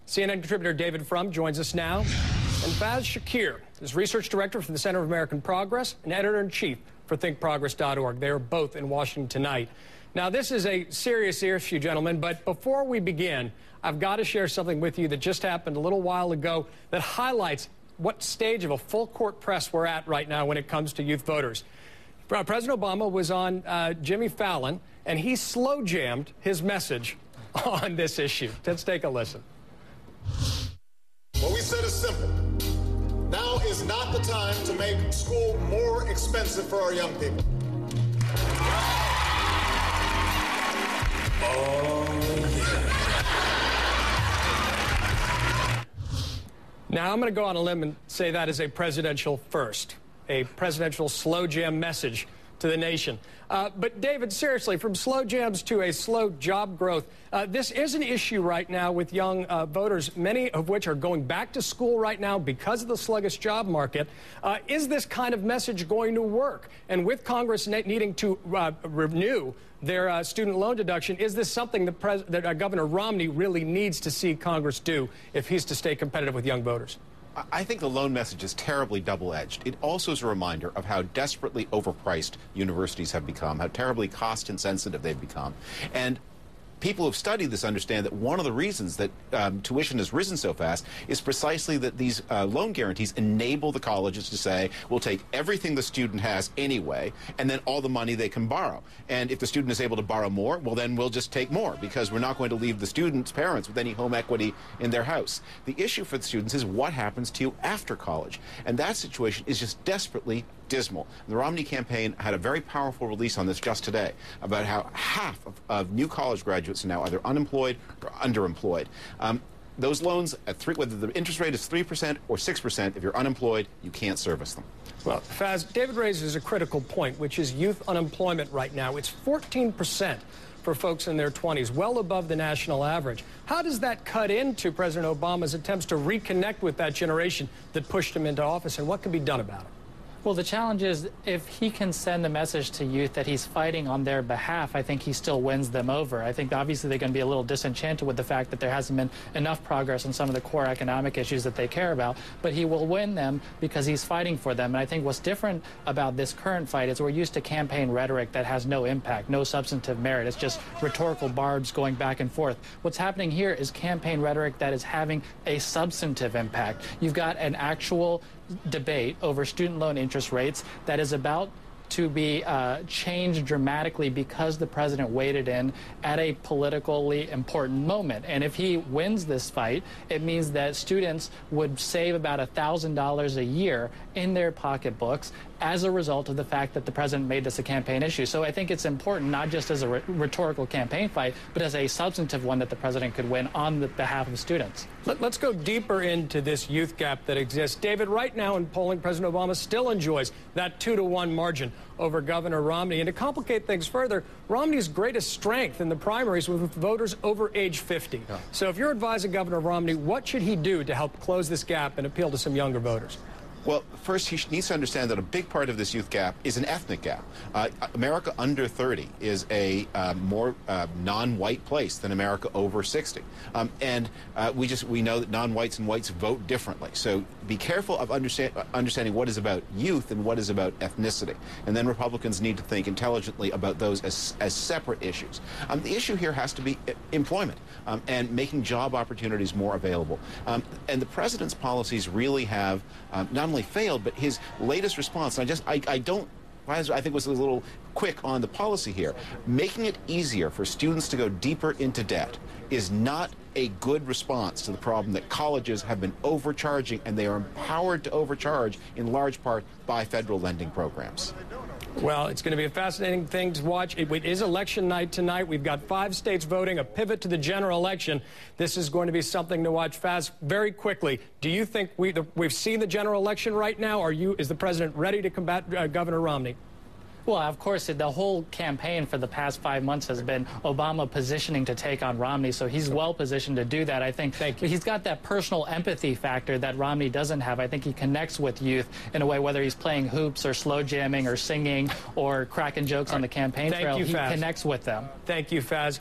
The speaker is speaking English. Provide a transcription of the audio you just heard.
CNN contributor David Frum joins us now. And Faiz Shakir is research director for the Center of American Progress and editor-in-chief for thinkprogress.org. They are both in Washington tonight. Now, this is a serious issue, gentlemen, but before we begin, I've got to share something with you that just happened a little while ago that highlights what stage of a full-court press we're at right now when it comes to youth voters. President Obama was on Jimmy Fallon, and he slow-jammed his message on this issue. Let's take a listen. What we said is simple. Now is not the time to make school more expensive for our young people. Now, I'm going to go on a limb and say that is a presidential first, a presidential slow jam message to the nation. But, David, seriously, from slow jams to a slow job growth, this is an issue right now with young voters, many of which are going back to school right now because of the sluggish job market. Is this kind of message going to work? And with Congress needing to renew their student loan deduction, is this something that Governor Romney really needs to see Congress do if he's to stay competitive with young voters? I think the loan message is terribly double-edged. It also is a reminder of how desperately overpriced universities have become, how terribly cost-insensitive they've become. And people who have studied this understand that one of the reasons that tuition has risen so fast is precisely that these loan guarantees enable the colleges to say, we'll take everything the student has anyway, and then all the money they can borrow. And if the student is able to borrow more, well, then we'll just take more, because we're not going to leave the student's parents with any home equity in their house. The issue for the students is what happens to you after college. And that situation is just desperately dismal. The Romney campaign had a very powerful release on this just today about how half of new college graduates are now either unemployed or underemployed. Those loans, whether the interest rate is 3% or 6%, if you're unemployed, you can't service them. Well, Faiz, David raises a critical point, which is youth unemployment right now. It's 14% for folks in their 20s, well above the national average. How does that cut into President Obama's attempts to reconnect with that generation that pushed him into office, and what can be done about it? Well, the challenge is if he can send the message to youth that he's fighting on their behalf, I think he still wins them over. I think obviously they're going to be a little disenchanted with the fact that there hasn't been enough progress on some of the core economic issues that they care about, but he will win them because he's fighting for them. And I think what's different about this current fight is we're used to campaign rhetoric that has no impact, no substantive merit. It's just rhetorical barbs going back and forth. What's happening here is campaign rhetoric that is having a substantive impact. You've got an actual debate over student loan interest rates that is about to be changed dramatically because the president waded in at a politically important moment. And if he wins this fight, it means that students would save about $1,000 a year in their pocketbooks as a result of the fact that the president made this a campaign issue. So I think it's important, not just as a rhetorical campaign fight, but as a substantive one that the president could win on the behalf of students. Let's go deeper into this youth gap that exists. David, right now in polling, President Obama still enjoys that 2-to-1 margin over Governor Romney. And to complicate things further, Romney's greatest strength in the primaries was with voters over age 50. Yeah. So if you're advising Governor Romney, what should he do to help close this gap and appeal to some younger voters? Well, first, he needs to understand that a big part of this youth gap is an ethnic gap. America under 30 is a more non-white place than America over 60. We know that non-whites and whites vote differently. So be careful of understanding what is about youth and what is about ethnicity. And then Republicans need to think intelligently about those as separate issues. The issue here has to be employment and making job opportunities more available. And the president's policies really have not only failed, but his latest response, I think was a little quick on the policy here. Making it easier for students to go deeper into debt is not a good response to the problem that colleges have been overcharging, and they are empowered to overcharge in large part by federal lending programs. Well, it's going to be a fascinating thing to watch. It is election night tonight. We've got 5 states voting, a pivot to the general election. This is going to be something to watch. Fast, very quickly, do you think we've seen the general election right now? Is the president ready to combat Governor Romney? Well, of course, the whole campaign for the past 5 months has been Obama positioning to take on Romney, so he's well positioned to do that. I think he's got that personal empathy factor that Romney doesn't have. I think he connects with youth in a way, whether he's playing hoops or slow jamming or singing or cracking jokes on the campaign trail, he connects with them. Thank you, Faiz.